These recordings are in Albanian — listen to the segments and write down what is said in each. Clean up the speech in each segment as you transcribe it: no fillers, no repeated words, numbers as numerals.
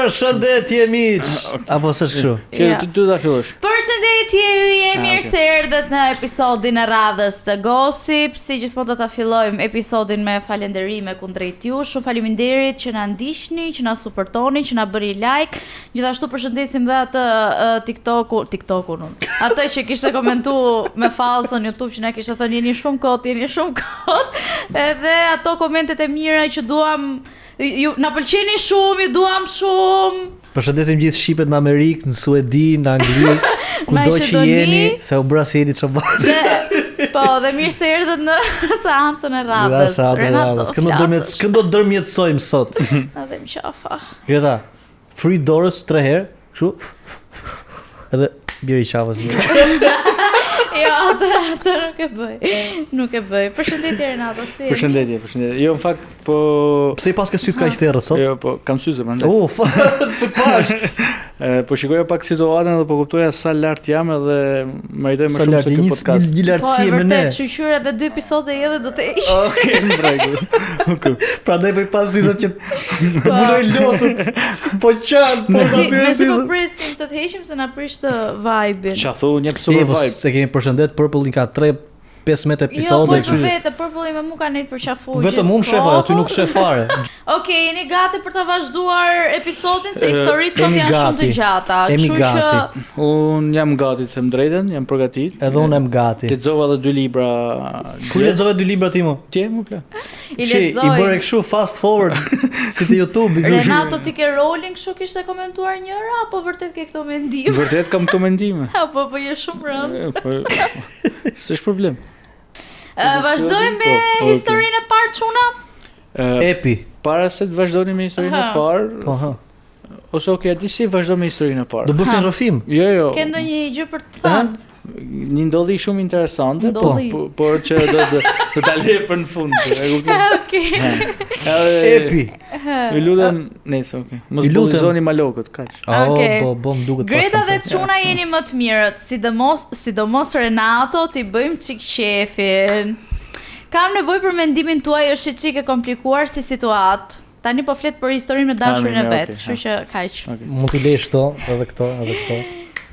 Përshëndetje miq. Apo s'është kështu? Që ti do ta fillosh. Përshëndetje, mirë se erdhët në episodin e radhës të Gossip. Si gjithmonë do ta fillojmë episodin me falënderime kundrejt jush. Shumë faleminderit që na ndiqni, që na suportoni, që na bëri like. Gjithashtu përshëndesim dhe atë TikTokun. Atë që kishte komentuar me fallson YouTube që na kishte thënë jeni shumë kot. Edhe ato komentet e mira që duam ju na pëlqeni shumë, ju duam shumë. Përshëndesim gjithë shqipet në Amerikë, në Suedi, në Angli, kudo që jeni, se u bëra se jeni çoban. Po, dhe mirë se erdhët në seancën e radhës. Këndo dërmjetësojmë sot. Edhe më qafa. Greta, free dorës 3 herë, kështu. Edhe biri qafës. Jo, atë nuk e bëj. Përshëndetje Renato, si jeni? Përshëndetje. Jo, në fakt, po... Pse i pas ke syt kaq thërrët sot? Jo, po, kam syze, prandaj. Së pash. Po shikoja pak situatën dhe po kuptoja sa lart jam edhe meritoj më shumë se ky podcast. Një lartësi me ne. Po, vërtet, shqyr edhe 2 episode edhe do të heq. Okej, bravo. Prandaj po i pas syzat që të buloj lotët. Po çan, po aty po presim të heqim se na prish të vibe-in. Çfarë thon, një super vibe. Se kemi përshëndet Purple ka 3-15 episode. Jo, po vetë Purple më ka nejt për qafugjë. Vetëm unë shef, aty nuk shef fare. Okej, jeni gati për ta vazhduar episodin se historitë sot janë shumë të gjata. Kështu që un jam gati, të them drejtën, jam përgatitur. Edhe unë jam gati. Lexova edhe 2 libra. Ku lexove 2 libra ti më? Ti më pla. I bëre kështu fast forward si te YouTube. Renato ti ke rolling kështu kishte komentuar njëra apo vërtet ke këto mendime? Vërtet kam këto mendime. Apo je shumë rënd. S'është problem. Vazhdojmë me historinë e parë çuna? Epi. Para se të vazhdoni me historinë e parë. Ose okay, di si vazhdo me historinë e parë. Do bësh një rrëfim? Jo. Ke ndonjë gjë për të thënë? Një ndodhi shumë interesante, por që do ta lej për në fund. Okej. Epi. Ju lutem, nice, okay. Mos bullizoni malokët, kaq. Okej. Po më duket pas. Greta dhe çuna jeni më të mirët, sidomos Renato, ti bëjmë çik qefin. Kam nevojë për mendimin tuaj, është çik e komplikuar si situatë. Tani po flet për historinë me dashurinë e vet, kështu që kaq. Mund t'i lësh këto, edhe këto.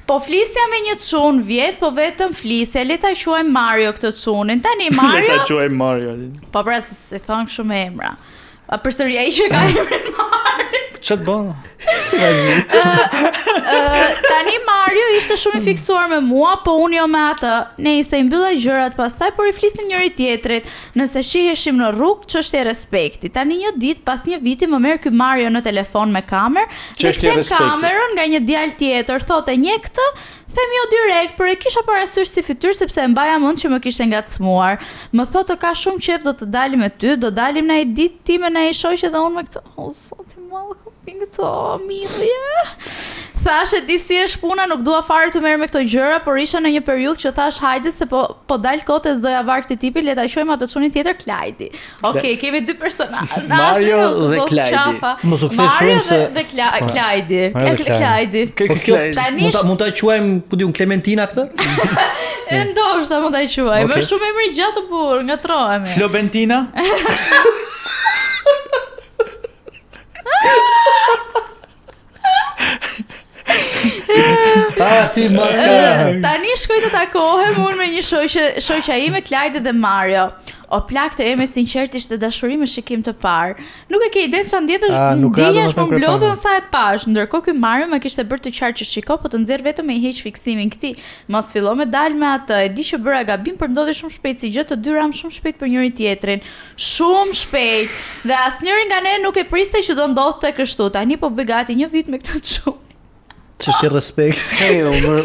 Po flisja me një çun vjet, po vetëm flisja, le ta quajmë Mario këtë çunin. Tani Mario. Le ta quajmë Mario. Po pra se thon shumë emra. Përsëri ai që ka emrin Mario. Ç't bën? Tani Mario ishte shumë i fiksuar me mua, po unë jo me atë. Ne ishte i mbylla gjërat pastaj, por i flisnim njëri tjetrit. Nëse shiheshim në rrugë, çështje respekti. Tani një ditë pas një viti më merr ky Mario në telefon me kamerë, dhe kthen kamerën nga një djalë tjetër, thotë "Nje këtë?" Them jo direkt, por e kisha parasysh si fytyrë sepse e mbaja mend që më kishte ngacmuar. Më thotë ka shumë qejf do të dalim me ty, do dalim në një ditë ti me një shoqë dhe unë me këtë. O zot i madh, kupin këto mirë. Thashë di si është puna, nuk dua fare të merr me këto gjëra, por isha në një periudhë që thash hajde se po dal kote s'doja varg të tipit, le ta quajmë atë çunin tjetër Klajdi. Okej, kemi 2 personazhe. Mario dhe Klajdi. Mos u kthe shumë se Klajdi. Klajdi. Mund ta quajmë ku diun Klementina këtë? Ndoshta mund ta quajmë. Është shumë emër i gjatë burr, ngatrohemi. Flobentina? Ti maska. Tani shkoj të takohem unë me një shoqja ime, Klajdi dhe Mario. O plak të eme sinqert ishte dashuri me shikim të parë. Nuk e ke ide çan ndjetësh, ndjehesh më mblodhën sa e pash. Ndërkohë ky Mario më kishte bërë të qartë që shiko, po të nxjerr vetëm me i heq fiksimin këtij. Mos fillo me dal me atë. E di që bëra gabim, por ndodhi shumë shpejt si gjë të dy ram shumë shpejt për njëri tjetrin. Shumë shpejt. Dhe asnjëri nga ne nuk e priste që do ndodhte kështu. Tani po bëj gati një vit me këtë çun. Ç'është respekt.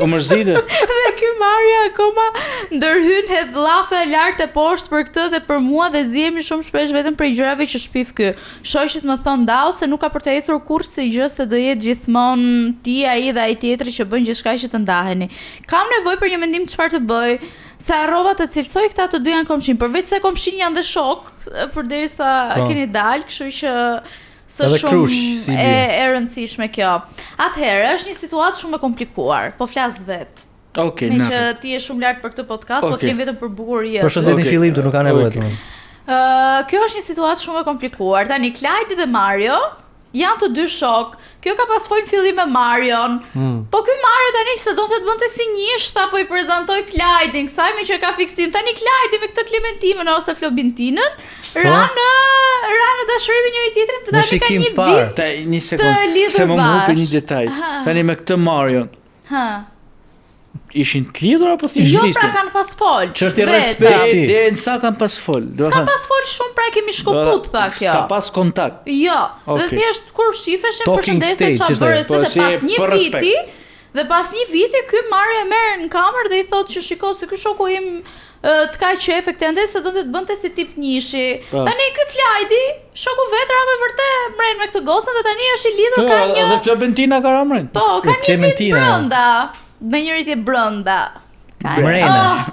U mërzitë. Dhe ky Mario akoma ndërhyn hedh llafe lart e poshtë për këtë dhe për mua dhe zihemi shumë shpesh vetëm për gjërave që shpif ky. Shoqët më thon ndau se nuk ka për të ecur kurrë si gjë se do jetë gjithmonë ti ai dhe ai tjetri që bën gjithçka që të ndaheni. Kam nevojë për një mendim çfarë të bëj. Se harrova të cilësoj këta të dy janë komshin, përveç se komshin janë dhe shok, përderisa keni dalë, kështu që së shumë e rëndësishme kjo. Atëherë, është një situatë shumë e komplikuar, po flas vetë. Okej, me që ti je shumë lart për këtë podcast, po të jem vetëm për bukurie. Përshëndetje fillim, të nuk ka nevojë. Kjo është një situatë shumë e komplikuar. Tani Klajdi dhe Mario janë të dy shok. Kjo ka pas folën fillim me Marion. Po ky Mario tani se donte të bënte si njësht apo i prezantoi Clyde-in, kësaj me që ka fiksim. Tani Clyde me këtë Clementinën ose Flobentinën ra në dashuri me njëri tjetrin, tani ka një vit. Një sekond, se më hupi një detaj. Tani me këtë Marion. Ishin të lidhur apo thjesht Jo, flisnin? pra kanë pas fol. Çështje respekti. Deri në sa kanë pas fol. S'ka pas fol shumë, pra kemi shkoput, tha kjo. S'ka pas kontakt. Jo, dhe Okay. thjesht kur shifeshin Talking përshëndetje stage, çfarë bëre se Po, dhe si pas një për viti, dhe pas një viti ky Mario e merr në kamerë dhe i thotë që shiko se ky shoku im të ka qef e këtë se do të bënte si tip njëshi. Po. Tani ky Clyde, shoku vetë ra me vërtet mren me këtë gocën dhe tani është i lidhur ka një Dhe Flobentina ka ramren. po, ka një vit Clementina. brenda. Me njëritje brenda. Mrena.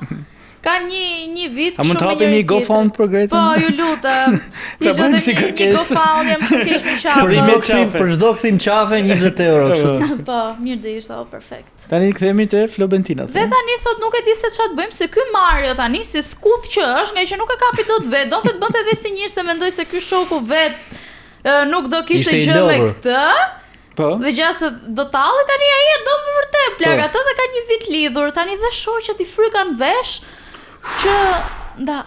Ka një vit A mund të shumë me hapim njëri një GoFund për Gretën? Po, ju lutem. Ta bëjmë si një kërkesë. GoFund jam shumë keq me Për qafë. çdo kthim, për çdo kthim qafe 20 euro kështu. Po, mirë dhe ishte, perfekt. Tani kthehemi te Flobentina. Dhe tani thot nuk e di se çfarë të bëjmë se ky Mario tani si skuth që është, nga që nuk e kapi dot vet, donte të bënte edhe si njëri se mendoj se ky shoku vet nuk do kishte Ishte i gjë me lodhur. këtë. Po. Dhe gjasë do talli tani ai e do me vërtet plak atë dhe ka një vit lidhur. Tani dhe shoqet i frykan vesh që nda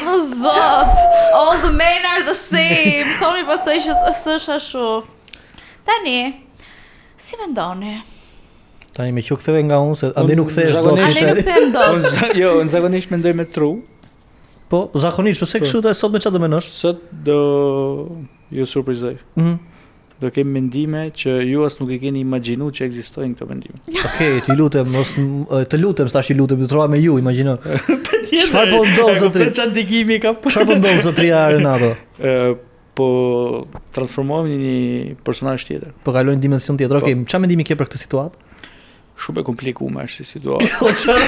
o zot, all the men are the same. Thoni pastaj që s'është ashtu. Tani si mendoni? Tani me që ktheve nga unë se andi nuk kthesh dot. Ani nuk them dot. Jo, në zakonisht mendoj me tru. Po, zakonisht, pse kështu të sot me çfarë do menosh? Sot do ju surprizoj. Do kem mendime që ju as nuk e keni imagjinu që ekzistojnë këto mendime. Okej, ti lutem, mos të lutem, s'tash i lutem, do trova me ju, imagjino. Çfarë po ndodh zotri? Për çantikimi ka po. Çfarë po ndodh zotria Renato? Po transformohemi në një personazh tjetër. Po kalojnë dimension tjetër. Okej, çfarë mendimi ke për këtë situatë? Shumë e komplikuar është si situatë.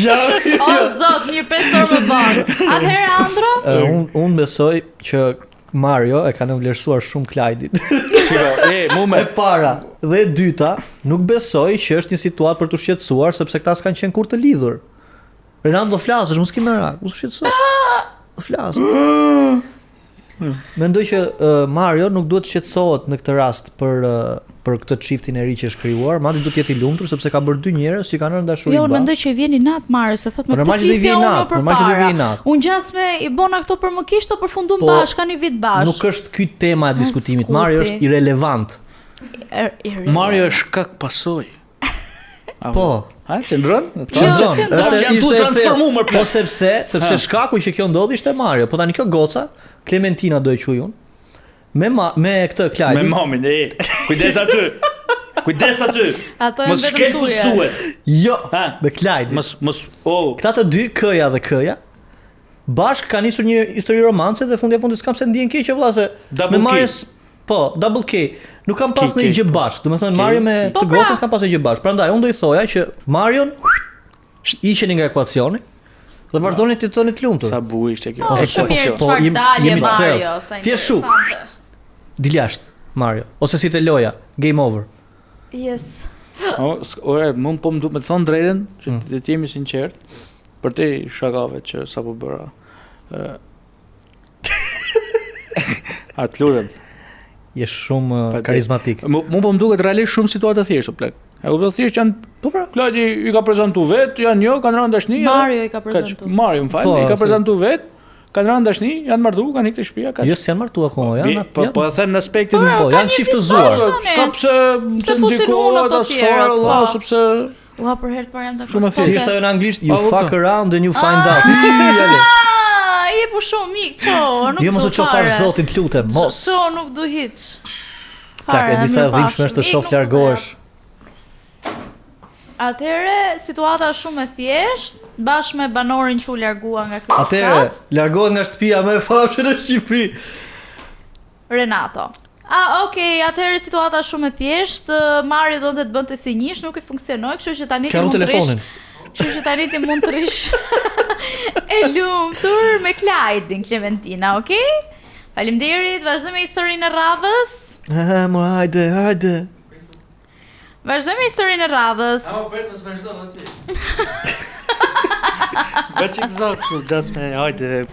Ja. O zot, mirë 5 orë më vonë. Atëherë Andro? Unë besoj që Mario e ka nënvlerësuar shumë Clyde-in. Shiko, E para dhe e dyta, nuk besoj që është një situatë për të shqetësuar sepse këta s'kan qenë kur të lidhur. Renato do flasësh, mos ke merak, mos u shqetëso. Do flas. Mendoj që Mario nuk duhet të shqetësohet në këtë rast për këtë çiftin e ri që është krijuar, madje duhet të jetë i lumtur sepse ka bërë dy njerëz që kanë rënë dashuri Jo, bashkë. mendoj që i vjen i nat Mario, se thot me normal këtë që do i flisja vjen i unë nat, për normal që do i vjen i para. nat. Unë gjasme i bona këto për më kishto përfundum Po, bashkë, ka një vit bashkë. Nuk është ky tema e diskutimit. skuti. Mario është irrelevant. Mario është kak pasoj. Po. Ha, qëndron? Qëndron. Janë tu transformuar Po sepse shkaku që kjo ndodhi ishte Mario. Po tani kjo goca, Clementina do e quaj unë. Me këtë Clyde. Me mamin, kujdes aty. Kujdes aty. Ato Mos janë shkel vetëm ku tuja. s'duhet. Jo, Ha? me Clyde. Mos, Këta të dy, Këja dhe Këja, bashkë ka nisur një histori romance dhe fundja fundit s'kam se ndjen keq vëlla se Double me K. Mario po, double K. Nuk kam pas K, në gjë po. bashkë. Domethënë Mario me Po, të pra. gocën s'kam pas në gjë bashkë. Prandaj unë do i thoja që Marion isheni nga ekuacioni dhe vazhdoni të jeni të lumtur. sa buj ishte kjo. Po, Ose shumë mirë, po, çfarë jemi- dalje jemi të Mario, thellë. sa Thjesht shu. interesante. Dil jashtë, Mario. Ose si të loja, game over. Yes. Ore, mund po më duhet me të thonë drejtën, që të jemi sinqert, për te shakave që sa po bëra. Atë lutem. Je shumë Patjetër. karizmatik. Mund po më duket realisht shumë situata thjeshtë, plak. E u thjesht janë, Po pra, Kladi i ka prezantu vet, janë jo, kanë rënë dashni. Mario i ka prezantuar. Mario, më fal, Po, i ka se- prezantu vet, kanë rënë dashni, janë marrë, kanë ikë të shtëpia, kaq. jo s'janë martu akoma, janë. Po e them në aspektin Po, ka janë një vit çiftëzuar. bashkë. S'ka pse Pse fusin unë ato tjerat, po. sepse Ua, për herë të parë jam dakord. Shumë e Si është ajo në anglisht? You Po, fuck kuptoj. around and you find out. Je po shumë mik, ço, nuk Jo mos do u ço fare. par zotin, të lutem, mos. Ço nuk do hiç. Plak, e disa mirë dhimbshme është të pafshim, shoh ik, nuk largohesh. Atëre, situata është shumë e thjeshtë, bashkë me banorin që u largua nga ky Atëherë, podcast, largohet nga shtëpia më e famshme në Shqipëri. Renato. Okej, atëherë situata është shumë e thjeshtë, Mario donte të bënte si njësh, nuk i funksionoi, kështu që tani ti Ka mund të rish. telefonin. Kështu që tani ti mund të rish e lumtur me Clyde-in, Clementina, okay? Faleminderit, vazhdojmë me historinë e radhës. Mo, hajde. Vazhdojmë me historinë e radhës. Ama për të vazhdo aty. Veç i kështu, just me, hajde.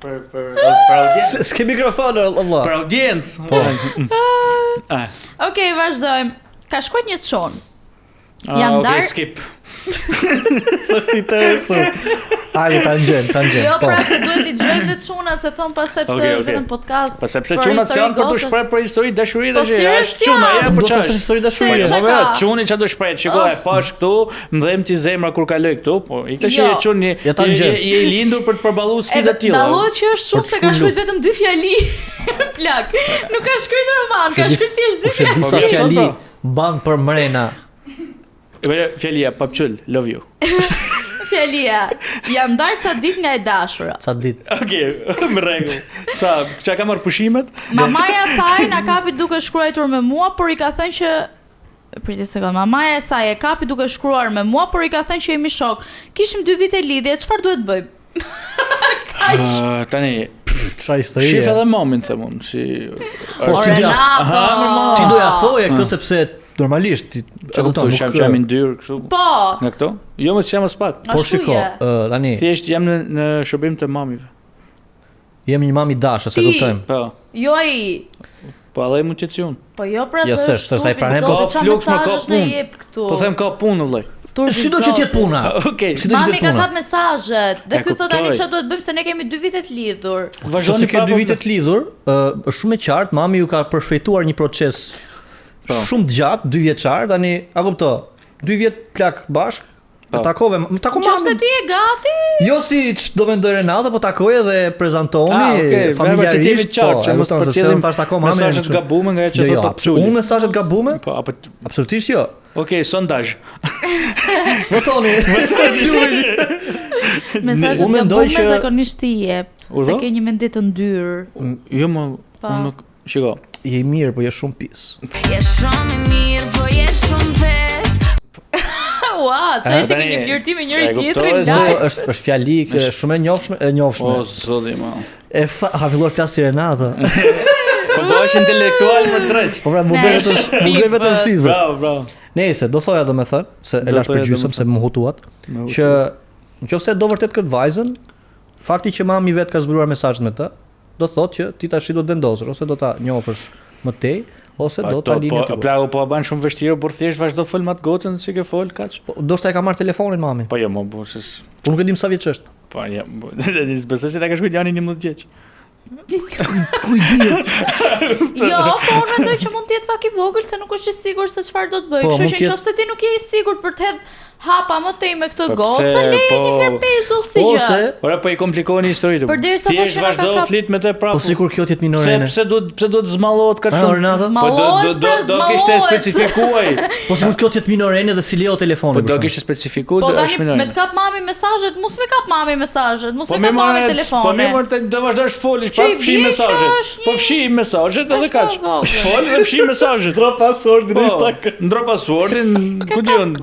për audiencë. S'ke mikrofon Allah. Për audiencë. Okej, vazhdojmë. Ka shkuar një çon. Jam Okej, dar. skip. Sa ti intereson. Hajde tangent. Jo, Po. pra se duhet i dëgjojmë dhe çuna se thon pastaj pse Okej, është okej. vetëm podcast. Po sepse për çunat histori janë për të gotë. shpreh për histori dashurie Po, tash. seriozisht Është çuna, janë. ja po Do të çfarë? thosh histori dashurie. Se Po çka ka? çuni çfarë do shpreh? Shikoj, pash këtu, më ti zemra kur kaloj këtu, po i tash Jo. je çuni, Ja ta nxjerr. je i lindur për të përballuar sfida Edhe të tilla. dallohet që është shumë Për të se ka shkruar shkruar vetëm 2 fjali. Plak. Nuk ka shkruar roman, ka shkruar thjesht 2 Kush e fjali. disa Po, vjen fjali thon, ban për mrena. Fjalia papçul, love you. Fjalia. Jam ndar ca ditë nga e dashura. Ca ditë. Okej, më rregull. Sa, çka ka marr pushimet? Mamaja e saj na kapi duke shkruar me mua, por i ka thënë që Priti sekond, mamaja e saj e kapi duke shkruar me mua, por i ka thënë që jemi shok. Kishim 2 vite lidhje, çfarë duhet bëjmë? Tani, Çfarë histori? shif edhe momin themun, si Po, O ti doja- Renato. Ti doja thoje këtë sepse normalisht ti çka kupton, jam jam i ndyrë kështu. Po. Nga këto? Jo më të jam as pak. Por Ashtu shiko, je. tani Thjesht jam në shërbim të mamive. jemi një mami dashë, se Ti. kuptojmë. Po. Jo ai. Po edhe mund të jetë si unë. Po jo pra Jo, se s'është, ai pranë ka çfarë fluksh me ka mesazhesh në punë. jep këtu. Po them ka punë vëllai. Si do që t'jetë puna? Okej. Si do që Mami t'jetë ka puna? kap mesazhet dhe E ky thot tani kuptoj. çfarë duhet bëjmë se ne kemi 2 vite të lidhur. Nëse Vazhdoni ke 2 vite të lidhur, është shumë e qartë, mami ju ka përshpejtuar një proces Po. shumë të gjatë, 2 vjeçar, tani a kupto? 2 vjet plak bashk. Po. Më tako Nëse mamin. ti je gati, Jo si do mendoj Renata, po takoje dhe prezantoni Okej, familjarisht. që timi qartë, që mos përcjellim thash tako mamin. mesazhet gabume nga ajo që Jo, thot papçuli. unë mesazhet gabume? Po, apo Absolutisht jo. okej, sondazh. Votoni. mesazhet Unë mendoj gabume që- zakonisht ti jep, se Urdhë? ke një mendje të ndyrë. Jo më, Po. unë nuk, shiko. Je mirë, po je shumë pis. Je shumë i mirë, po je shumë pes. Ua, çfarë ishte tani, një flirtim me e njëri kuptoj tjetrin se- live. Po është fjali që shumë e njohshme. O zoti ma. Ha filluar flas si Renata. Po bëhesh intelektual më dreq. Po pra Ne, mundej shpifët. vetëm sizë. Bravo, bravo. Nejse, do thoja domethënë se e Do lash thoja, për gjysmë se më hutuat, Me që nëse do vërtet këtë vajzën, fakti që mami vet ka zbuluar mesazhet me të, do thotë që ti tash do të vendosësh ose do ta njohësh më tej ose do ta lini po aty. plagu po ban shumë vështirë, por thjesht vazhdo fol mat gocën si ke fol kaç. Po do shta e ka marr telefonin mami. Po jo, më po se Po nuk e dim sa vjeç është. po ja, besoj se ta ka shkruar Jani 11 vjeç. Ku i di? Jo, po unë mendoj që mund të jetë pak i vogël se nuk është i sigurt se çfarë do të bëj. Po, Kështu mund që t'jetë- nëse ti nuk je i sigurt për të hedh hapa më tej me këtë Po gocë, pse, leje po- një herë pezull si Ose gjë. Ora po i komplikoni historitë. Përderisa po Thjesht që na ka vazhdo kap- flit me të prapë. po sikur kjo të jetë Pse minorene. pse do të zmallohet kaq Ah, shumë? Renata? Po Zmallohet, pra, do kishte zmallohet. specifikuaj. Po sikur kjo të jetë minorene dhe si leo telefonin. Po për do shembull. kishte specifikuar Po do tani është me minor. të kap mami mesazhet, mos me kap mami mesazhet, mos Po me kap mami telefonin. Po më morë do vazhdosh folish, Që pa i fshi vjeç mesazhet. është Po një- fshi mesazhet edhe Është kaç. vogël. Fol dhe fshi mesazhet. Dro passwordin Po, në Instagram. ndro passwordin, ku diun.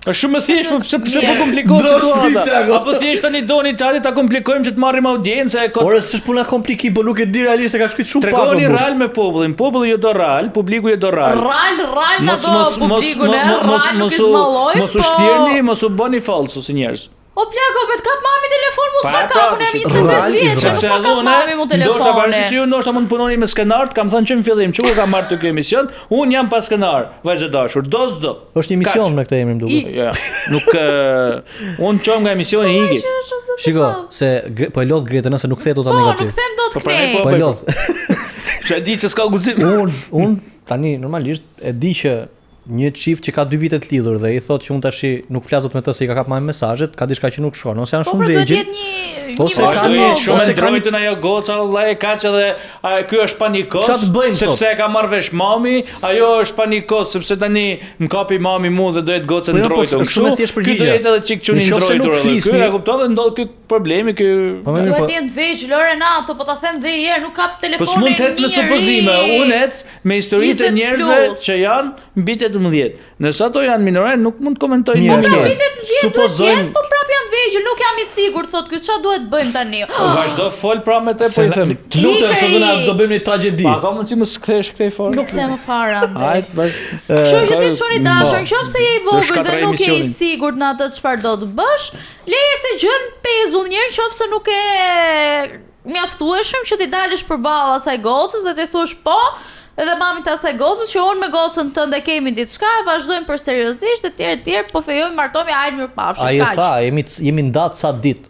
Është shumë e thjeshtë, po pse po Mirë. komplikohet Ndro situata? shpifja, Apo thjesht tani doni tani ta komplikojmë që të marrim audiencë e kot. Ore s'është puna komplikim, po nuk e di realisht se ka shkruar shumë pak. Tregoni o burr. real me popullin. Populli ju do real, publiku ju do real. Ral na do publikun e ral nuk i zmalloj. mos u shtirni, mos u bëni falso si njerëz. O plago, me të kap mami telefon, mos Pa, ma pra, kap, unë jam si- 25 Ral vjeç, Izrael. nuk Sepse ma edhe kap unë, mami mu ndoshta bashkë si telefone. ju, ndoshta mund punoni me skenart, kam thënë që në fillim, çu kam marrë të ky emision, unë jam pa skenar, vajzë dashur, do s'do. Është një mision me këtë emrin më duket. Ja, nuk unë çom nga emisioni i iki. Shiko, se po e lodh Gretën nëse nuk kthehet ota Po, nuk negativ. them dot Po, pra, kënej. Po e lodh. Çe di që s'ka guxim. Un tani normalisht e di që një çift që ka 2 vite të lidhur dhe i thotë që un tashi nuk flas dot me të se i ka kap marrë mesazhet, ka diçka që nuk shkon, ose janë Po, shumë për duhet vegjël. jetë një Ose moshë kanë- Vazhdoi vogël. shumë ose e kanë- ndrojtën ajo goca vëllai kaq edhe ky është panikos Çfarë të bëjmë, sepse thot? e ka marrë vesh mami, ajo është panikos sepse tani më kapi mami mua dhe do jetë gocën Po jo, po, ndrojtën. është shumë e thjeshtë Ky do përgjigje. jetë edhe çik çuni Nëse nuk ndrojtur edhe. flisni- Ky e kupton dhe ndodh ky problemi ky. Po më mirë, Duhet po. të jenë të vegjël, o Renato, po ta them dhe herë, nuk kap Po telefonin. s'mund të ecë me njeri. supozime, unë ec me historitë e 20 njerëzve plus. që janë mbi 18. Nëse ato janë minore, nuk mund të komentoj Mirë, më okay. mirë. Vitet në jetë duhet Supozojmë- jenë, po prap janë të vegjël, nuk jam i sigurt, thot ky çfarë duhet bëjmë tani. Vazhdo fol pra me te po Se i them. të lutem se do na Ikej. do bëjmë një tragjedi. Pa ka mundësi mos kthesh këtej fare. Nuk them më fare. Andrej. Hajt, vazhdo. Kështu që ti çuni dashur, Po. nëse je i Do vogël shkatra dhe nuk je i emisionin. sigurt në atë çfarë do të bësh, leje këtë gjë në pezull një herë nëse nuk e mjaftueshëm që ti dalësh përballë asaj gocës dhe ti thuash po, edhe mamit asaj gocës që unë me gocën tënde kemi diçka, e vazhdojmë për seriozisht etj, po fejojmë martohemi, hajde mirëpafshim. Ai tha, jemi ndatë sa ditë.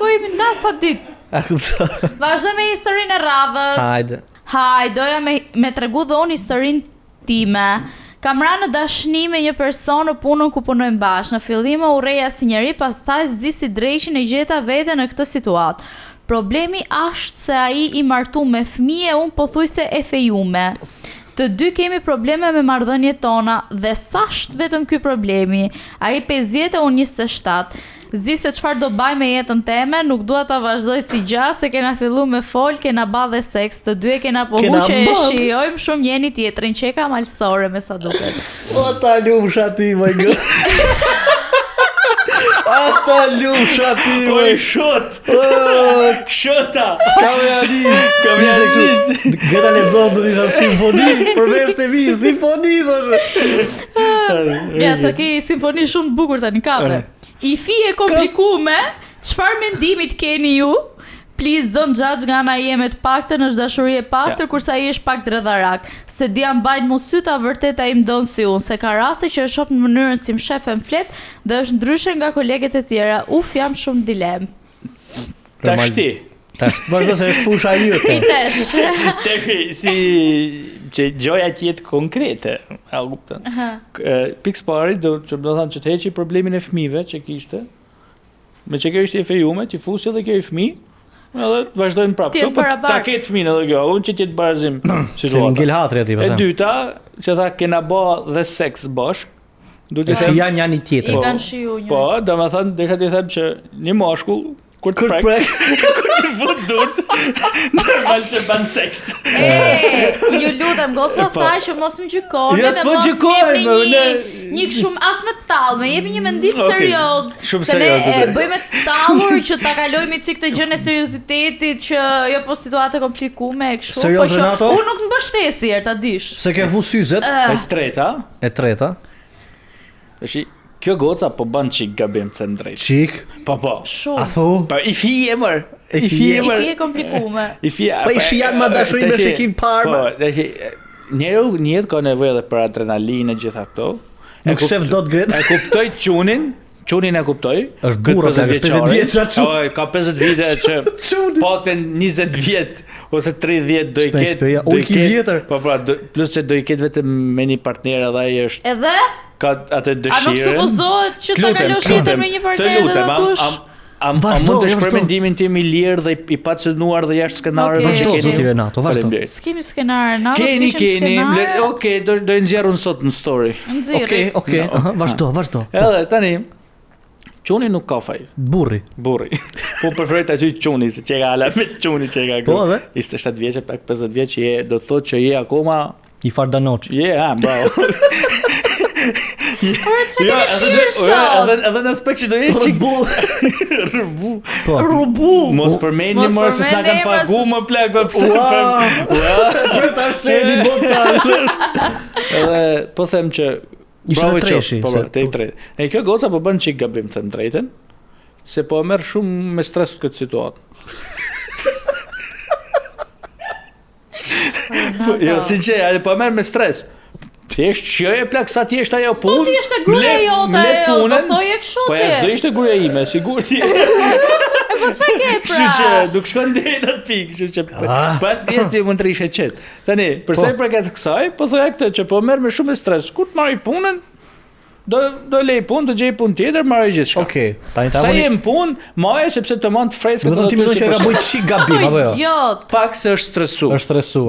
Po jemi ndatë sa ditë. A kuptoj. Vazhdojmë me historinë e radhës. Hajde. Doja me tregu dhe unë historinë time. Kam ra në dashni me një person në punën ku punojmë bashkë. Në fillim u urreja si njeri, pastaj s'di si drejshin e gjeta vete në këtë situatë. Problemi është se ai i martu me fëmijë e unë pothuajse e fejume. Të dy kemi probleme me marrëdhëniet tona dhe s'është vetëm ky problemi. Ai 50 e unë 27. Zdi se çfarë do baj me jetën teme, nuk dua ta vazhdoj si gjatë, se kena fillu me fol, kena ba dhe seks, të dy e kena pohu që e shijojmë shumë njeni tjetrin, që e ka malsore me sa duket. O ta lumsha ti, my god. Ata lumsha ti, Po e shot. Shota. Kameralisë. Gjeta lexon të isha simfoni, përveç TV, simfoni thosh. Ja, sa ke simfoni shumë të bukur tani kape. I fije komplikume, çfarë mendimit keni ju? Please don't judge nga ana jeme, të paktën është dashuri e pastër, kurse ai është pak dredharak. Se dia mbajt mos syta, vërtet ai më don si unë, se ka raste që e shoh në mënyrën si më shef e më flet dhe është ndryshe nga koleget e tjera. Jam shumë dilem. Tash ti. Vazhdo se është fusha jote. Tash si që gjoja tjetë konkrete, a kupton. Pikës pari do thënë që të heqi problemin e fëmijëve që kishte, me që kjo ishte e fejume, që fusi edhe kjo i fëmijë, edhe vazhdojnë prapë. Ta ketë fëmijën edhe kjo, unë që tjetë barazim situata. E dyta, që tha kena ba dhe seks bashk, janë një tjetër. I kanë shiju një. Po, do me thënë, desha t'i them që një mashkull, kur të prek, kur të fut durt, normal që ban seks. Ju lutem, goca tha që mos më gjykoni dhe mos më jepni një këshum as me tallë, më jepni një mendim serioz. Shumë se serioz. Ne bëjmë të tallur që ta kalojmë çik të gjën e seriozitetit që jo po situatë komplikume e kështu, po që unë nuk mbështesi ta dish. Se ke vu syzet. E treta. Tashi kjo goca po ban çik gabim të drejtë. Çik? Po. A thu? Po i fije mër. I fije komplikume. Po i shijan më dashuri me shikim parë. Po, tash njeriu ka nevojë edhe për adrenalinë gjitha këto. Nuk shef dot gret. E kuptoj Qunin e kuptoj. Është burrë, është 50 vjeç atë. Ka 50 vite që paten 20 vjet ose 30 do i ketë. Do i ketë. Po, plus që do i ketë vetëm me një partner edhe ai është. Edhe ka atë dëshirën. A nuk supozohet që ta kalosh jetën me një partner dhe ta dush? A mund të shpreh mendimin tim i lirë dhe i pacënuar dhe jashtë skenarëve? Vazhdo zoti Renato, vazhdo. S'kemi skenar, Renato. Keni. Okej, do e nxjerrun sot në story. Okej, vazhdo. Edhe tani Quni nuk ka faj. Burri. Po preferoj ta gjej Quni, se çka ala me Quni çka. Po edhe? 27 vjeç, pak 50 vjeç je, do të thotë që je akoma i Fardanoçi. Bravo. Edhe në aspekt që do jesh çik Rëbu. Mos përmendni më se s'na kanë pagu më plak po pse. Po tash se di botash. Edhe po them që bravo treshi. Po te tre. E kjo goca po bën çik gabim të drejtën, se po merr shumë me stres këtë situatë. Jo, sinqer, po merr me stres. Thjesht çojë plak sa ti është ajo punë. Po ti ishte gruaja jote, do thoje kështu ti. Po ja s'do ishte gruaja ime, sigurt ti. Po çka ke pra? Kështu që nuk shkon deri në pikë, kështu që pas pjesë ti mund të rishë qet. Tani, përsa i përket kësaj, po thoya këtë që po merr me shumë stres. Kur të marr punën, do lej punë, do gjej punë tjetër, marrë gjithçka. Okej. Sa jem punë, marrë sepse të mand freskët. Do të thotë që ka bëj çik gabim apo jo? Pak se është stresu.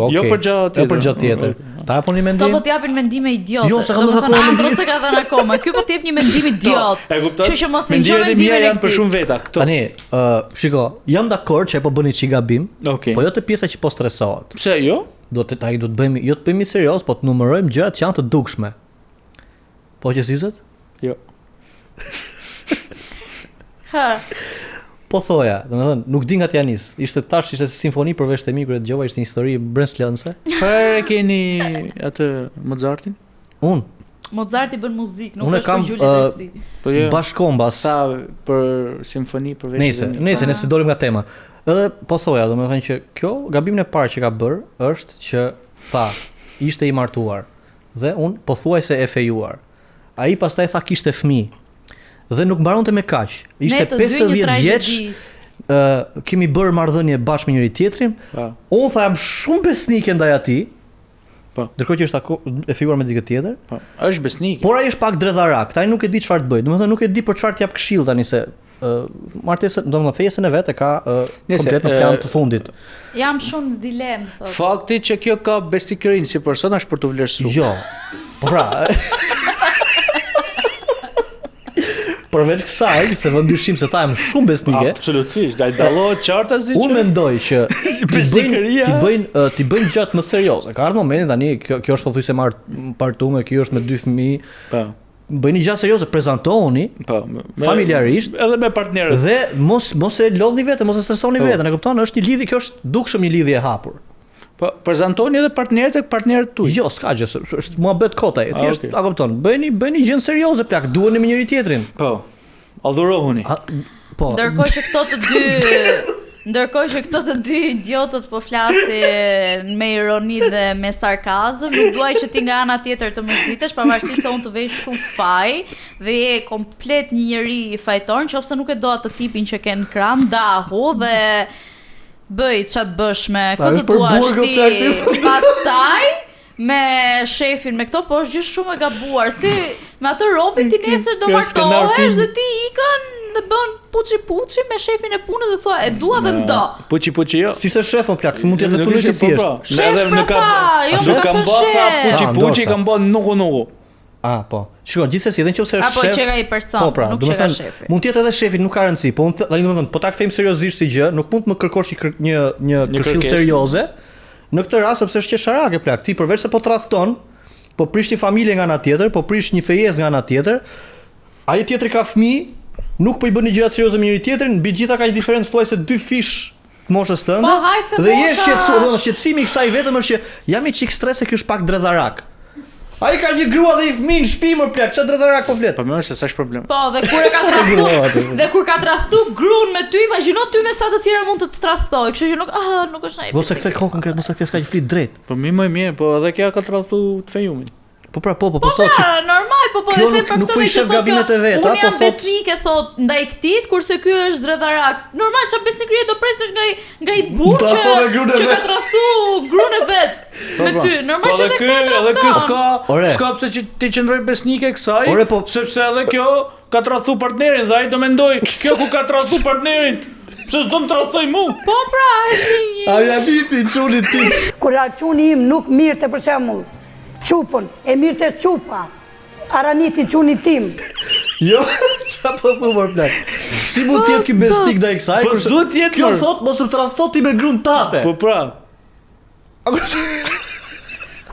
Okej. Jo për gjatë tjetër. Ta japun një mendim. Do po t'japin mendime idiote. Jo, se ka ndonjë Andro se ka dhënë akoma. Ky po t'jep një mendim idiot. Kështu që mos e ngjo mendimin e për shumë veta këto. Tani, shiko, jam dakord që po bëni çik gabim, po jo te pjesa që po stresohet. Pse jo? Do të bëjmë, jo të bëjmë serioz, po të numërojmë gjërat që janë të dukshme. Po që syzet? Jo. Po thoja, domethënë, nuk di nga t'ja nis. Ishte si simfoni përveç të migrë dëgjova, ishte një histori breslënse. Çfarë keni atë Mozartin? Mozarti bën muzikë, nuk është për Gjuli Versi. Po jo. Bashkombas. Sa për simfoni përveç. Nëse dolim nga tema. Edhe po thoja, domethënë që kjo gabimin e parë që ka bër është që tha, ishte i martuar dhe unë pothuajse e fejuar. Ai pastaj tha kishte fëmijë. Dhe nuk mbaronte me kaq. Ishte 50 vjeç. Kemi bërë marrëdhënie bashkë me njëri tjetrin. Unë tha jam shumë besnike ndaj atij. Po. Ndërkohë që është e figuar me dikë tjetër. Po. Është besnike. Por ai është pak dredharak. Tani nuk e di çfarë të bëj. Domethënë nuk e di për çfarë t'jap këshill tani se martesën, domethënë fejesën e vet e ka komplet në plan të fundit. Jam shumë dilemë, thotë. Fakti që kjo ka besnikërinë si person është për të vlerësuar. Jo. Po pra. Përveç kësaj, se vë ndyshim se tha jam shumë besnike. Absolutisht, ai dallohet qartë asgjë. Unë mendoj që besnikëria ti bëjnë gjëra më serioze. Ka ardhur momenti tani, kjo është pothuajse martuar, kjo është me 2 fëmijë. Po. Bëjni gjëra serioze, prezantohuni. Po, familjarisht, edhe me partnerët. Dhe mos e lodhni veten, mos e stresoni veten, e kupton? Është një lidhje, kjo është dukshëm një lidhje e hapur. Po, prezantoni edhe partnerët tek partnerët tuaj. Jo, s'ka gjë, është muhabet kota, thjesht, a kupton? Bëjni gjë serioze plak, duheni me njëri tjetrin. Po. Adhurohuni. Po. Ndërkohë që këto të dy idiotët po flasin me ironi dhe me sarkazëm, nuk duaj që ti nga ana tjetër të mërzitesh, pavarësisht se unë të vej shumë faj dhe je komplet një njeri i fajtor, nëse nuk e do atë tipin që ke në kran, ndahu dhe bëj çat bësh me këtë duash ti. Pastaj me shefin me këto po është gjë shumë e gabuar. Si me atë Robin ti nesër do martohesh dhe ti ikën dhe bën puçi me shefin e punës dhe thua e dua dhe më do. Puçi jo. Si ishte shefon plak, mund të jetë punës i thjesht. Edhe nuk kam bë puçi kam bën nuku. Po. Shikoj, gjithsesi edhe nëse është shef. Apo çeka i person, nuk çeka shefi. Mund të jetë edhe shefi, nuk ka rëndësi, po unë tani domethënë, po ta kthejmë seriozisht si gjë, nuk mund të më kërkosh një këshill serioze. Në këtë rast sepse është qesharake plak, ti përveç se po tradhton, po prish një familje nga ana tjetër, po prish një fejesë nga ana tjetër. Ai tjetri ka fëmijë, nuk po i bën gjëra serioze me njëri tjetrin, mbi gjitha ka një diferencë thuajse 2 fish moshës tënde. Dhe je shqetësuar, shqetësimi i kësaj vetëm është që jam i çik stres se ky është pak dredharak. Ai ka një grua dhe i fëmijë në shtëpi më plak, ç'a dredharak po flet. Po më është se s'është problem. Po, dhe kur e ka tradhtu, dhe kur ka tradhtu gruan me ty, imagjino ty me sa të tjera mund të tradhtoj, kështu që nuk është ndaj. Mos e kthe kohën konkret, mos e kthe s'ka një flit drejt. Po më mirë, po edhe kjo ka tradhtu të fejumin. Po thot që normal, po e them për këtë që gabinet e veta, unë jam besnike thot ndaj këtij, kurse ky është dredharak. Normal ç'a besnikëri do presësh nga i burr që ka tradhtu gruan e vet me ty. Normal që edhe ky s'ka pse që ti qëndroj besnike kësaj, sepse edhe kjo ka tradhtu partnerin dhe ai do mendoj, kjo ku ka tradhtu partnerin, pse s'do më tradhtoj mua. Po pra, Arianiti çuni ti. Kur çuni im nuk mirte për shembull. Qupën, e mirë të qupa, Araniti quni tim. Jo, qa po thumër plak. Si mund tjetë ky besnik dhe i kësaj? Po s'duhet tjetë kjo thot, mos më tradhto ti me gruan tate. Po pra.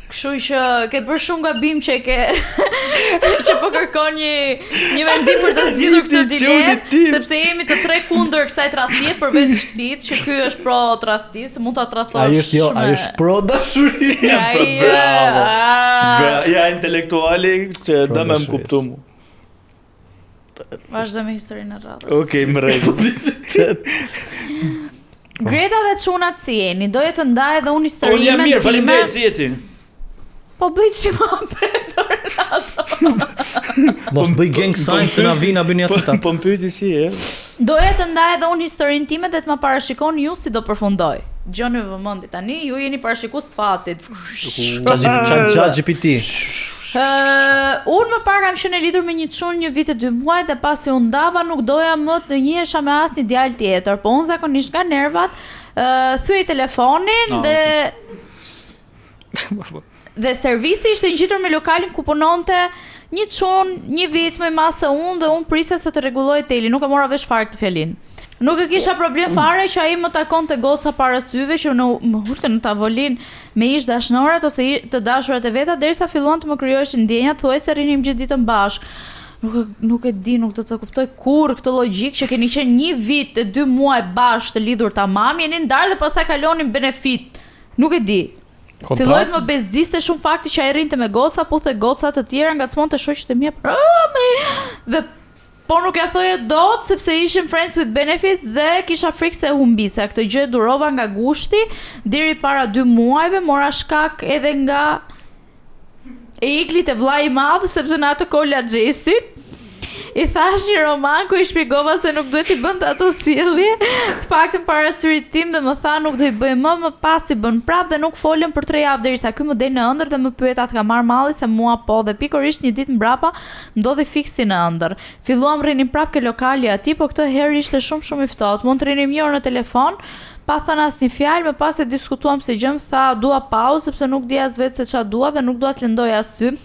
Kështu që ke bërë shumë gabim që po kërkon një vendim për të zgjidhur këtë dilemë, sepse jemi të tre kundër kësaj tradhtie përveç këtij që ky është pro tradhtisë, mund ta tradhtosh. Ai është pro dashurie. Bravo. Ja intelektuali që do më kuptu mua. Vazhdo me historinë e radhës. Okej, më rregull. Greta dhe çunat si jeni? Doje të ndaj edhe unë historinë time. Po jam mirë, faleminderit si jeti. Po bëj çimo Petor ato. Mos bëj gang sign se na vina bëni atë. Po më pyeti si e. Doja të ndaj edhe unë historinë time dhe të më parashikoni ju si do përfundoj. Dgjoni vëmendje tani, ju jeni parashikues të fatit. ChatGPT. Unë më parë kam qenë e lidhur me një çun 1 vit e 2 muaj dhe pasi u ndava nuk doja më të njihesha me asnjë djalë tjetër, po unë zakonisht nga nervat thyej telefonin dhe servisi ishte ngjitur me lokalin ku punonte një çun 1 vit më mas se unë dhe unë prisja se të rregulloj teli, nuk e mora vesh fare këtë fjalin. Nuk e kisha problem fare që ai më takonte goca para syve që më hulte në tavolinë me ish dashnorat ose të dashurat e veta derisa filluan të më krijoheshin ndjenjat thuajse rinim gjithë ditën bashk. Nuk e di, nuk do të kuptoj kur këtë logjik që keni qenë 1 vit e 2 muaj bashkë të lidhur tamam, jeni ndarë dhe pastaj kalonin benefit. Nuk e di. Filloi të më bezdiste shumë fakti që ai rrinte me goca, puthte goca të tjera, ngacmonte shoqjet e mia. Dhe Po nuk ja thoja dot sepse ishim friends with benefits dhe kisha frikë se humbise. Këtë gjë durova nga gushti deri para 2 muajve, mora shkak edhe nga e iklit e vllai i madh sepse në atë kohë la xhestin. I thash një roman ku i shpjegova se nuk duhet i bënte ato sjellje, të paktën para syrit tim dhe më tha nuk do i bëj më pas i bën prap dhe nuk folëm për 3 javë derisa ky më del në ëndër dhe më pyet atë ka marr malli se mua po dhe pikërisht një ditë mbrapa ndodhi fiksti në ëndër. Filluam rrinim prap ke lokali aty, po këtë herë ishte shumë i ftohtë. Mund të rrinim një orë në telefon, pa thënë asnjë fjalë, më pas e diskutuam se gjë, më tha dua pauzë sepse nuk di as vetë se ç'a dua dhe nuk dua të lëndoj as ty.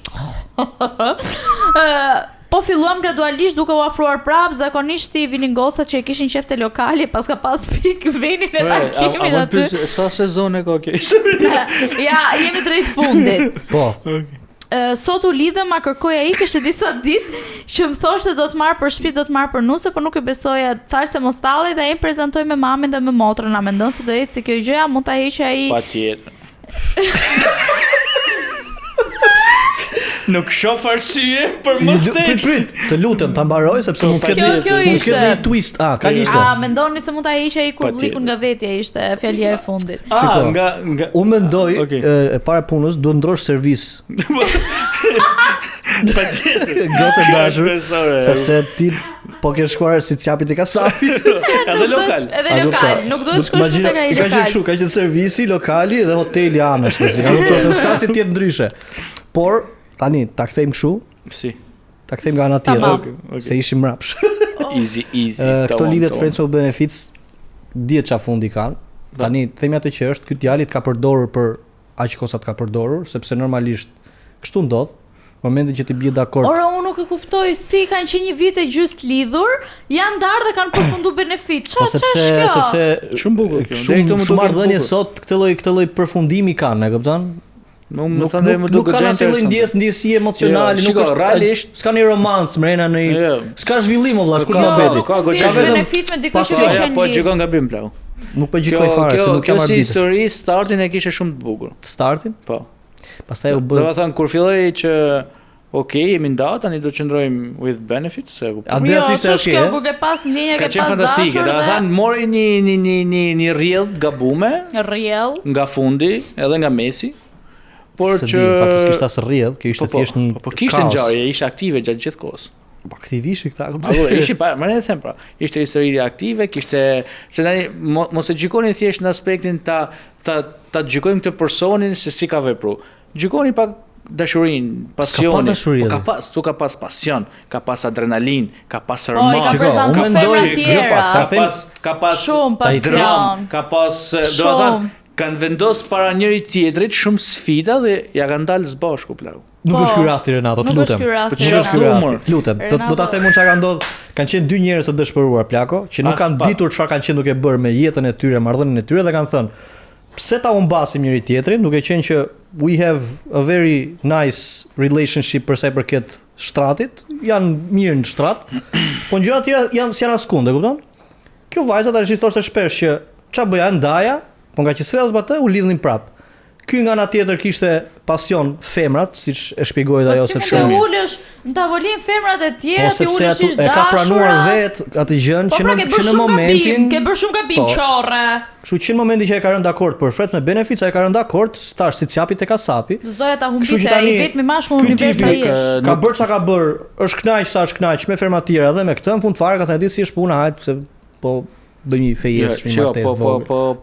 Po filluam gradualisht duke u afruar prap, zakonisht i vinin gocat që e kishin qef te lokali, pas ka pas pik venin e takimit aty. Sa sezone ka kjo? Ja, jemi drejt fundit. Po. Sot u lidhëm, ma kërkoj ai, kishte disa ditë që më thoshte do të marr për shtëpi, do të marr për nuse, por nuk e besoja. Thash se mos tallej dhe ai më prezantoi me mamin dhe me motrën, a mendon se do ecë kjo gjëja, mund ta heqë ai. Patjetër. Nuk shoh arsye për mos të Prit, të lutem ta mbaroj sepse mund të ketë një twist. Ka ishte. A mendoni se mund ta heqë ai kur vllikun nga vetja, ishte fjalia e fundit. Nga unë mendoj e para punës duhet ndrosh servis. Patjetër. Gocë dashur. Sepse ti po ke shkuar si të qapi te kasapi. Edhe lokal. Edhe lokal, nuk duhet shkosh tek ai lokal. Ka qenë kështu, ka qenë servisi, lokali dhe hoteli amesh, pasi ka kuptuar se s'ka si të jetë ndryshe. Por tani ta kthejmë kështu. Si. Ta kthejmë nga ana tjetër. Se ishim mrapsh. Easy. Këto lidhet friends with benefits dihet ç'a fundi kanë. Tani themi atë që është ky djali ka përdorur për aq kosa të ka përdorur, sepse normalisht kështu ndodh. Momentin që ti bie dakord. Ora unë nuk e kuptoj si kanë qenë një vit e gjys të lidhur, janë ndarë dhe kanë përfunduar benefit. Ç'është kjo? Sepse shumë bukur kjo. Shumë marrëdhënie sot këtë lloj përfundimi kanë, e kupton? Nuk kanë asnjë lloj ndjesi emocionale, nuk është realisht, s'ka një romancë mrena në s'ka zhvillim vëlla, shkurt mohabeti. Ka benefit me dikush që është po gjikon gabim plau. Nuk po gjikoj fare se nuk kam marrë. Kjo si histori startin e kishte shumë të bukur. Startin? Po. Pastaj u bë. Do të thënë kur filloi që jemi nda, tani do të qëndrojmë with benefits, e kuptoj. A do të ishte okay? Kur ke pas ndjenja, ke pas dashur. Ka qenë fantastike. Do të thënë mori një rrjedh gabume. Rrjedh. Nga fundi edhe nga mesi. Por që faktikisht as rrjedh, kjo ishte thjesht një po kishte ngjarje, ishte aktive gjatë gjithë kohës. Po aktivisht këta. Ishi pa, më ne them pra. Ishte histori aktive, kishte se tani mos e gjikoni thjesht në aspektin ta gjikojmë këtë personin se si ka vepruar. Gjikoni pak dashurinë, pasionin. Ka pas pasion, ka pas adrenalin, ka pas hormon. Unë mendoj ka pas shumë pasion, ka pas, do të thënë, kanë vendos para njëri tjetrit shumë sfida dhe ja kanë dalë së bashku plau. Nuk është ky rasti Renato, të lutem. Të lutem. Do ta them unë çka ka ndodhur. Kanë qenë 2 njerëz të dëshpëruar plako, që nuk kanë ditur çfarë kanë qenë duke bërë me jetën e tyre, marrëdhënien e tyre dhe kanë thënë, pse ta humbasim njëri tjetrin, duke qenë që we have a very nice relationship për sa i përket shtratit, janë mirë në shtrat, po gjërat tjera janë askunde, e kupton? Kjo vajza tash i thoshte shpesh që ç'a bëja ndaja, po nga që srellat pa të u lidhnin prap. Ky nga ana tjetër kishte pasion femrat, siç e shpjegoi ajo se pse ulesh në tavolinë femrat e tjera ti ulesh ish dashur. E ka pranuar vetë atë gjën që në momentin ke bërë shumë gabim çorre. Kështu që në momentin që ai ka rënë dakord për fret me benefits, ai ka rënë dakord tash si çapi tek kasapi. S'doja ta humbisë ai vetëm mashkull univers ai është. Ka bërë çka ka bërë, është kënaq sa është kënaq me ferma të tjera dhe me këtë në fund fare ka thënë si është puna, hajt se po do një fejes me martesë.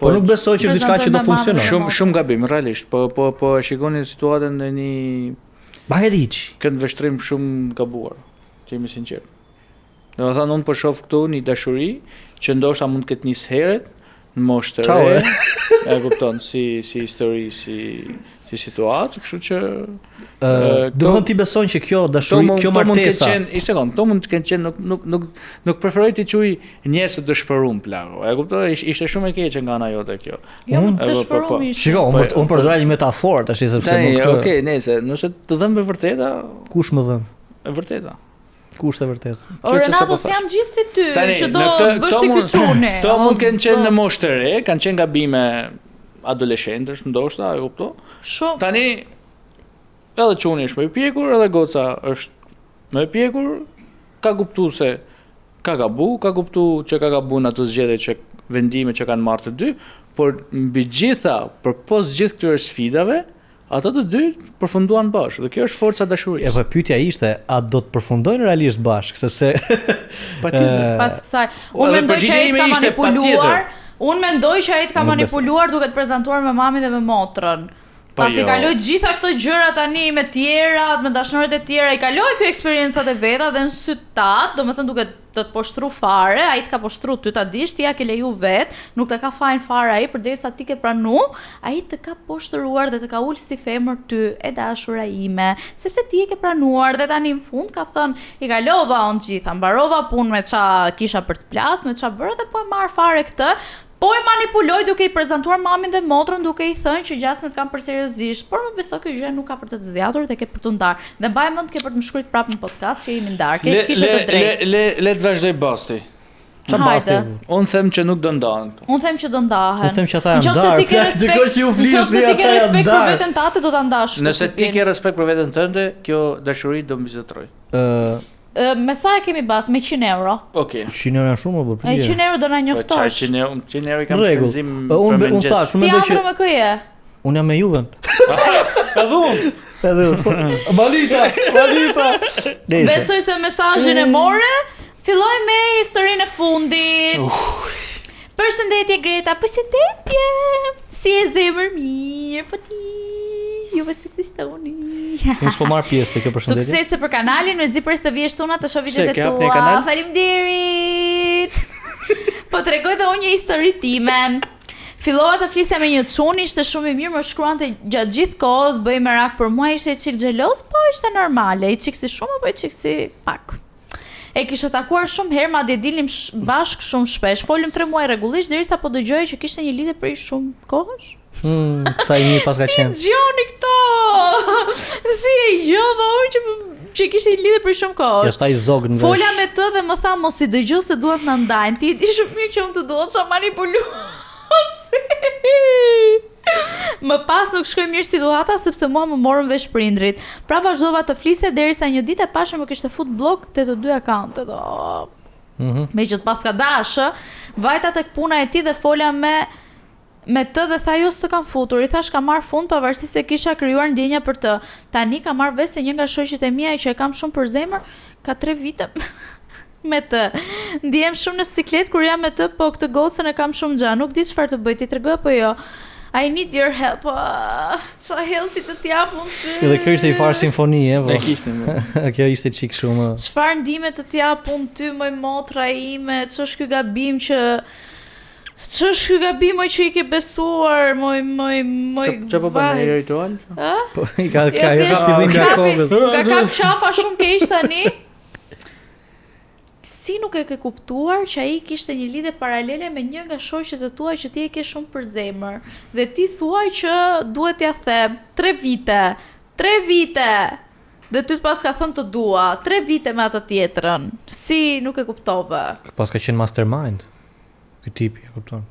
Po nuk besoj që është diçka që do funksionojë. Shumë gabim realisht. Po shikoni situatën në një Bahediç. Këndvështrim shumë gabuar. Të jemi sinqert. Do të thënë unë po shoh këtu një dashuri që ndoshta mund të ketë nis herët në moshë të re. E kupton si histori, si situatë, kështu që do të besoj që kjo dashuri, kjo martesa. To mund të kenë qenë nuk preferoj të quaj njerëz të dëshpëruar plago. E kuptoj, ishte shumë e keqe nga ana jote kjo. Jo, dëshpëruar ishte. Shiko, unë përdora një metaforë tash sepse nuk. Okej, nëse të dëm me vërteta, kush më dëm? E vërteta. Kush e vërtet? O Renato, si janë gjithë ty që do bësh si ky çuni. To mund kanë qenë në moshë të re, kanë qenë gabime adoleshentësh ndoshta, e kuptoj. Shumë. Tani edhe çuni është më i pjekur, edhe goca është më e pjekur, ka kuptuar se ka gabu, ka kuptu që ka gabu në ato zgjedhje që vendime që kanë marrë të dy, por mbi gjitha, përpos gjithë këtyre sfidave, ato të dy përfunduan bashkë, dhe kjo është forca dashurisë. Po pyetja ishte, a do të përfundojnë realisht bashkë, sepse Pas kësaj, unë mendoj që ai ka manipuluar. Unë mendoj që ai ka manipuluar duke të prezantuar me mamin dhe me motrën. Pasi kaloi gjitha këto gjëra tani me tjerat, me dashnoritë e tjera, i kaloi kjo eksperiencat e veta dhe në syt tat, domethënë duke të poshtru fare, ai të ka poshtru ty ta dish, ti ja ke leju vet, nuk të ka fajin fare ai përderisa ti ke pranu, ai të ka poshtruar dhe të ka ulë si femër ty, e dashura ime, sepse ti e ke pranuar dhe tani në fund ka thënë, i kalova unë gjitha, mbarova punë me qa kisha për të plas, me qa bërë dhe po e marr fare këtë. Po e manipuloj duke i prezantuar mamin dhe motrën duke i thënë që gjasmet kanë për seriozisht, por më besoj kjo gjë nuk ka për të zgjatur dhe ke për të ndarë. Dhe mbaj mend ke për të më shkruajt prapë në podcast që jemi ndarë. Kishe të drejtë. Le të vazhdoj Basti. Çfarë Basti? Unë them që nuk do ndahen. Unë them që do ndahen. Unë them që ata janë ndarë. Dikoj që ju flisni ti ke respekt për veten tënde do ta ndash. Nëse ti ke respekt për veten tënde, kjo dashuri do mbizotroj. Me sa e kemi bas? Me 100 euro. Okej. 100 euro janë shumë apo? 100 euro do na njoftosh. 100 euro kam shpenzim. Unë thash, unë mendoj që me kë je? Unë jam me Juven. Edhe Malita. Besoj se mesazhin e more. Filloj me historinë e fundit. Përshëndetje Greta, përshëndetje. Si e zemër mirë, po ti. Ju vë suksesoni. Unë s'po marr pjesë te kjo përshëndetje. Suksese për kanalin, me zi për të vjesh tuna të shoh videot e tua. Faleminderit. Po tregoj dhe unë një histori timen. Fillova të flisja me një çun, ishte shumë i mirë, më shkruante gjatë gjithë kohës, bëi merak për mua, ishte çik xheloz, po ishte normale, i çik si shumë apo i çik si pak. E kisha takuar shumë herë, madje dilim bashk shumë shpesh. Folëm 3 muaj rregullisht derisa po dëgjoj që kishte një lidhje prej shumë kohësh. Sa i mirë pas ka qenë. Si gjoni këto? Si e gjova unë që kishte një lidhje prej shumë kohësh. Ja sta i zogën vesh. Fola me të dhe më tha mos i dëgjoj se duhet na ndajnë. Ti di shumë mirë që unë të dua të manipuluosi. Më pas nuk shkoi mirë situata sepse mua më morën vesh prindrit. Pra vazhdova të fliste derisa një ditë e pashë më kishte fut blok te të dy akauntet. Me që të pas ka dashë, vajta tek puna e tij dhe fola me të dhe tha jo s'të kam futur. I thash ka marr fund pavarësisht se kisha krijuar ndjenja për të. Tani ka marr vesh se një nga shoqjet e mia që e kam shumë për zemër, ka 3 vite me të. Ndihem shumë në siklet kur jam me të, po këtë gocën e kam shumë gjatë. Nuk di çfarë të bëj, ti tregoj apo jo? I need your help. Qa helpi të t'jap unë ty. Edhe kjo ishte i farë simfoni, E kishte. Kjo ishte qik shumë. Çfarë ndime të t'jap unë ty, moj motra ime, që është ky gabim që... Që është ky gabim, moj që i ke besuar, moj Që po bënë e ritual? Po, i ka shpillim nga kokës. Ka kap qafa shumë keq tani. Si nuk e ke kuptuar që ai kishte një lidhje paralele me një nga shoqet e tua që ti e ke shumë për zemër dhe ti thuaj që duhet t'ia them 3 vite. 3 vite. Dhe ty të pas ka thënë të dua 3 vite me atë tjetrën. Si nuk e kuptove? Pas ka qenë mastermind. Ky tipi, e kupton.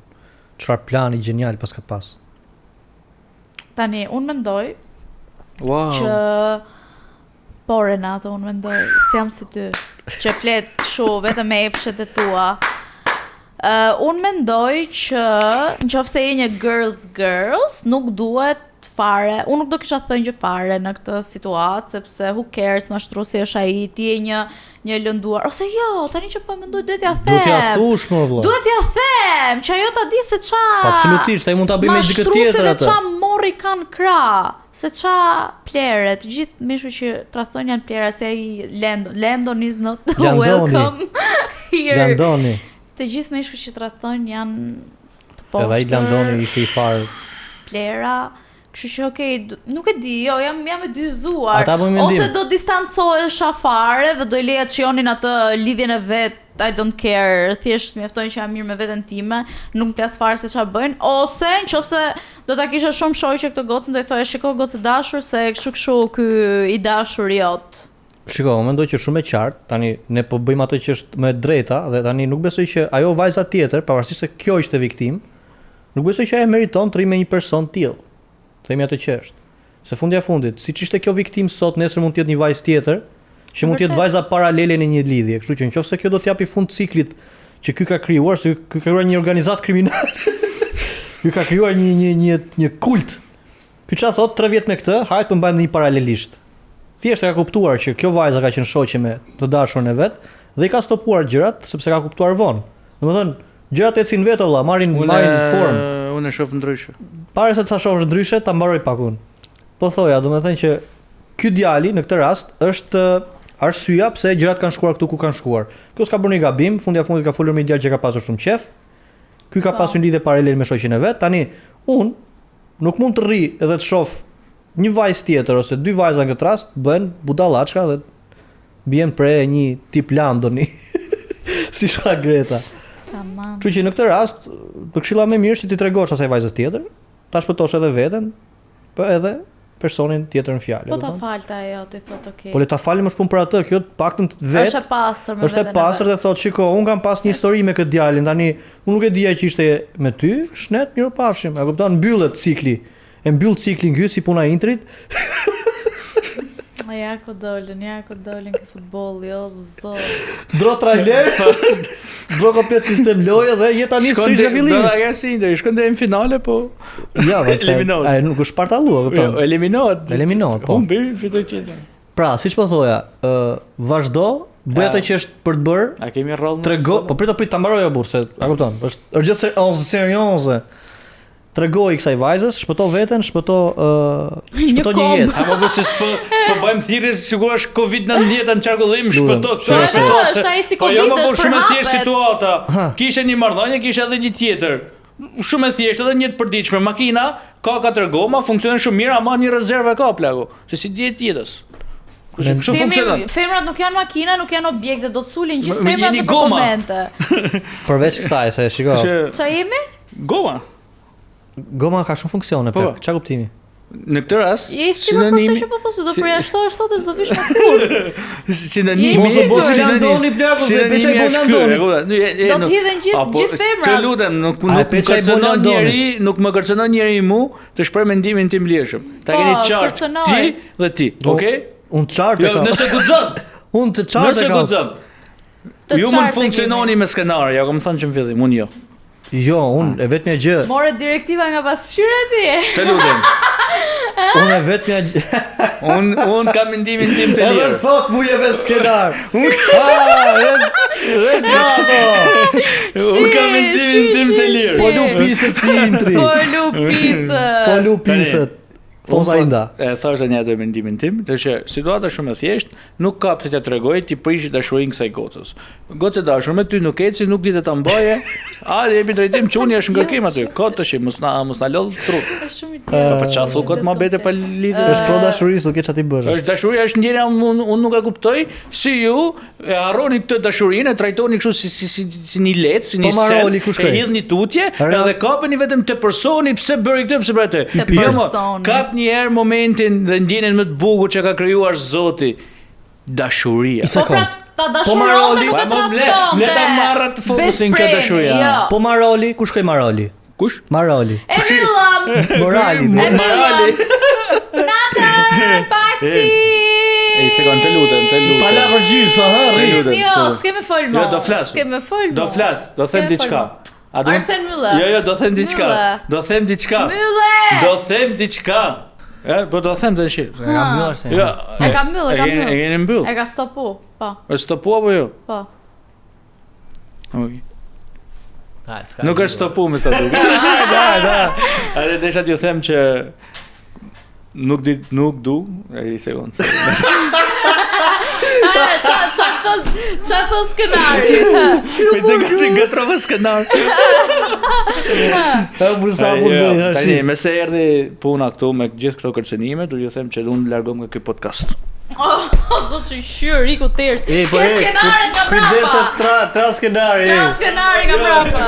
Çfarë plani genial pas ka pas. Tani unë mendoj Wow. që po Renato, unë mendoj si jam si ty që flet kështu vetëm me epshet e tua. Unë mendoj që nëse je një girls, nuk duhet fare. Unë nuk do kisha thënë gjë fare në këtë situatë, sepse who cares, mashtruesi është ai, ti je një lënduar. Ose jo, tani që po mendoj duhet ja them. Duhet ja thush më vëlla. Duhet ja them, që ajo ta di se ça. Absolutisht, ai mund ta bëj me dikë tjetër atë. Mashtruesit e ça morri kanë krah. Se qa plere, të gjithë mishu që tradhtojnë janë plera, se ai Landon is not welcome here. Landoni. Të gjithë mishu që tradhtojnë janë të poshtër. Edhe ai Landoni ishte i farë. Plera, kështu që okej, nuk e di, jo, jam e dyzuar. Ata bëjmë mendim. Ose do distancohesha fare dhe do i leja të shijonin atë lidhjen e vet. I don't care, thjesht mjaftojnë që jam mirë me veten time, nuk më plas fare se çfarë bëjnë, ose nëse do ta kisha shumë shoqë këtë gocën, do i thoja shiko gocë dashur se kështu ky i dashur jot. Shiko, unë mendoj që shumë e qartë, tani ne po bëjmë atë që është më e drejta dhe tani nuk besoj që ajo vajza tjetër, pavarësisht se kjo ishte viktim, nuk besoj që ajo meriton të rri me një person tillë. Themi atë që është. Se fundja fundit, siç ishte kjo viktim sot, nesër mund të jetë një vajzë tjetër. që mund të jetë vajza paralele në një lidhje. Kështu që nëse kjo do të japi fund ciklit që ky ka krijuar, se ky ka krijuar një organizat kriminal. Ky ka krijuar një kult. Ky çfarë thot 3 vjet me këtë, hajt po mbajmë një paralelisht. Thjesht ka kuptuar që kjo vajza ka qenë shoqe me të dashurën e vet dhe i ka stopuar gjërat sepse ka kuptuar vonë. Domethënë, gjërat ecin vetë valla, marrin formë. Unë e shoh ndryshe. Para se ta shohësh ndryshe, ta mbaroj pakun. Po thoja, domethënë që ky djali në këtë rast është arsyeja pse gjërat kanë shkuar këtu ku kanë shkuar. Kjo s'ka bërë një gabim, fundja fundit ka folur me një djalë që ka pasur shumë qef. Ky ka pasur një lidhje paralel me shoqen e vet. Tani unë nuk mund të rri edhe të shoh një vajzë tjetër ose 2 vajza në këtë rast bëhen budallaçka dhe bien pre një tip Landoni. Si shka Greta. Tamam. Kështu që në këtë rast, të këshilla më mirë që ti tregosh asaj vajzës tjetër, ta shpëtosh edhe veten, po edhe personin tjetër në fjalë. Po ta falta ajo, ti thot okay. Po le ta falim më shumë për atë, kjo të paktën vetë. Është e pastër me veten. Është e pastër dhe thot, shiko, un kam pas një histori me këtë djalin, tani unë nuk e dija që ishte me ty, shnet mirupafshim. E kupton, mbyllet cikli. E mbyll ciklin ky si puna e Intrit. Ja ku dolën ke futbolli, o zot. Dro trailer. Dro komplet sistem loje dhe jeta nis si në fillim. Do ja si Intri, shkon deri në finale, po. Ja, vetë. Ai nuk është spartallua, kupton. Jo, eliminohet. Po. Humbi, fitoi tjetër. Pra, siç po thoja, vazhdo, bëj atë që është për të bërë. A kemi rrollë? Trego, po prit ta mbaroj ajo burse, a kupton? Është gjithsesi serioze. Tregoj kësaj vajzës, shpëto veten, shpëto një jetë. Apo se s'po bëjmë thirrje sigurisht është Covid-19 në çarkullim, shpëto këtë, shpëto atë. Është ai si Po jo Covid, më është shumë e thjeshtë përhapet. situata. Kishe një marrëdhënie, kishe edhe një tjetër. Shumë e thjeshtë edhe një të përditshme. Makina ka 4 goma, funksionon shumë mirë, ama një rezervë ka plaku. Se si dihet jetës. Kështu funksionon. Femrat nuk janë makina, nuk janë objekte, do të sulin gjithë Jeni femrat në goma. momente. Përveç kësaj, se shiko. Ç'a jemi? Goma. Goma ka shumë funksione, Po. ç'a kuptimi? Në këtë rast, Je si më këtë që po thosë, do përjashtohesh sot e s'do vish më kur. sinonimi. Mos u bë si Landoni plaku, se Peçaj bën Landoni. Do të hidhen gjithë femrat. Të lutem, nuk Peçaj bën kërcënon Landoni. njeri, nuk më kërcënon njeri mu të shpreh mendimin tim lirshëm. Ta keni qartë kërcënoj. ti dhe ti, okay? Unë qartë Jo, kam. nëse guxon. Unë të qartë Nëse kam. guxon. Të Ju qartë mund e funksiononi me skenar, ja kam thënë që në fillim, unë jo. Jo, unë e vetmja gjë. More direktiva nga pasqyra ti. Të lutem. Unë e vetmja gjë. Unë kam mendimin tim të Edhe lirë. thot muje me skenar. Unë kam mendimin tim të lirë. Po lu piset si Intri. Po lupisë. Po lu piset. Po sa inda. E thashë një atë mendimin tim, të që situata shumë e thjeshtë, nuk ka pse t'ja tregoj ti prish dashurinë kësaj gocës. Gocë dashur me ty nuk eci, nuk ditë ta mbaje. A jepi drejtim çuni është ngërkim aty. Kot tash mos na lodh trup. Është shumë i tillë. Po çfarë thu kot mabete pa lidhje. Është pro dashurisë, nuk e çati bësh. Është dashuria, është ndjenja, unë nuk e kuptoj si ju e harroni këtë dashurinë, e trajtoni kështu si një lec, si një maroli, sel, ku shkoj? e hidhni tutje, edhe kapeni vetëm te personi, pse bëri këtë, pse bëri atë. Te Jo, mo, personi. kap një herë momentin dhe ndjenjen më të bukur që ka krijuar Zoti, dashuria. Po pra ta dashuronte Maroli, nuk e po, traftonte. le ta marrë atë fokusin kjo dashuria. Jo. Po Maroli, ku shkoi Maroli? Kush? Maroli. E mbyllëm. Morali. Morali. Natën, paçi. Ej, sekond, të lutem. Pala për gjys, ha, Të rri. lutem. Jo, s'kemë fol më. Jo, do flas. S'kemë fol. Do flas, do them diçka. A do? Arsen Müller. Jo, do them diçka. Müller. Do them diçka. Müller. Do them diçka. Po do them tash. E kam mbyllur se. Jo. E ka mbyll, e ka mbyll. E keni mbyll. E ka stopu. Po, E stopu apo jo? po. Okej. Nuk është stopu me sa duket. Da. Ale desha t'ju them që nuk du, e sekond. Qa thos skenari? Me se gatrova skenar. Tani, me se erdhi puna këtu me gjithë këto kërcënime, do t'ju them që unë largom nga ky podcast. Oh, zot që shyrë, Riku Ters. E, po, Ke skenare nga Kujdes brapa. tra skenari. Ka skenare nga brapa.